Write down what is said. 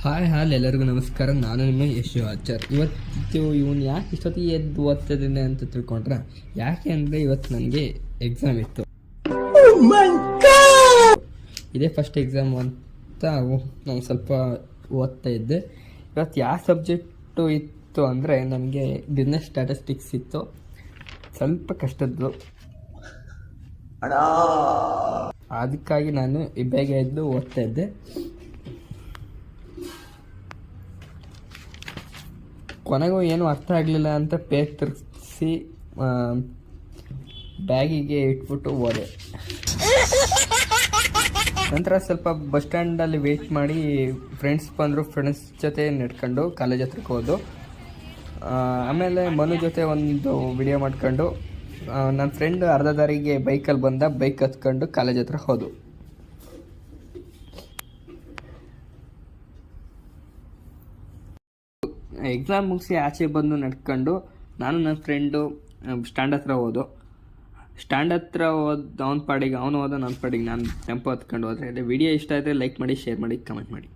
Hi ಎಲ್ಲರಿಗೂ ನಮಸ್ಕಾರ. ನಾನು ನಿಮ್ಮ ಯಶು ಆಚಾರ್. ಇವನು ಯಾಕೆ ಇಷ್ಟೊತ್ತಿಗೆ ಎದ್ದು ಓದ್ತಿದ್ದೇನೆ ಅಂತ ತಿಳ್ಕೊಂಡ್ರೆ, ಯಾಕೆ ಅಂದರೆ ಇವತ್ತು ನನಗೆ ಎಕ್ಸಾಮ್ ಇತ್ತು. ಇದೇ ಫಸ್ಟ್ ಎಕ್ಸಾಮ್ ಅಂತ ನಾನು ಸ್ವಲ್ಪ ಓದ್ತಾ ಇದ್ದೆ. ಇವತ್ತು ಯಾವ ಸಬ್ಜೆಕ್ಟು ಇತ್ತು ಅಂದರೆ ನನಗೆ ಬಿಸ್ನೆಸ್ ಸ್ಟ್ಯಾಟಿಸ್ಟಿಕ್ಸ್ ಇತ್ತು. ಸ್ವಲ್ಪ ಕಷ್ಟದ್ದು, ಅದಕ್ಕಾಗಿ ನಾನು ಬೇಗ ಎದ್ದು ಓದ್ತಾ ಇದ್ದೆ. ಕೊನೆಗೂ ಏನು ಅರ್ಥ ಆಗಲಿಲ್ಲ ಅಂತ ಪೇಜ್ ತಿರುಗಿಸಿ ಬ್ಯಾಗಿಗೆ ಇಟ್ಬಿಟ್ಟು ಹೋದೆ. ನಂತರ ಸ್ವಲ್ಪ ಬಸ್ ಸ್ಟ್ಯಾಂಡಲ್ಲಿ ವೆಯ್ಟ್ ಮಾಡಿ ಫ್ರೆಂಡ್ಸ್ ಬಂದರು. ಫ್ರೆಂಡ್ಸ್ ಜೊತೆ ನಡ್ಕೊಂಡು ಕಾಲೇಜ್ ಹತ್ರಕ್ಕೆ ಹೋದು. ಆಮೇಲೆ ಮನು ಜೊತೆ ಒಂದು ವಿಡಿಯೋ ಮಾಡ್ಕೊಂಡು ನನ್ನ ಫ್ರೆಂಡ್ ಅರ್ಧ ದಾರಿಗೆ ಬೈಕಲ್ಲಿ ಬಂದ. ಬೈಕ್ ಹತ್ಕೊಂಡು ಕಾಲೇಜ್ ಹತ್ರ ಹೋದು. ಎಕ್ಸಾಮ್ ಮುಗಿಸಿ ಆಚೆ ಬಂದು ನಡ್ಕೊಂಡು ನಾನು ನನ್ನ ಫ್ರೆಂಡು ಸ್ಟ್ಯಾಂಡ್ ಹತ್ರ ಹೋದು. ಸ್ಟ್ಯಾಂಡ್ ಹತ್ರ ಅವನ ಪಾಡಿಗೆ ಅವನು ಹೋದ, ನನ್ನ ಪಾಡಿಗೆ ನಾನು ಟೆಂಪೋ ಹತ್ಕೊಂಡು ಹೋದರೆ. ವಿಡಿಯೋ ಇಷ್ಟ ಆದರೆ ಲೈಕ್ ಮಾಡಿ, ಶೇರ್ ಮಾಡಿ, ಕಮೆಂಟ್ ಮಾಡಿ.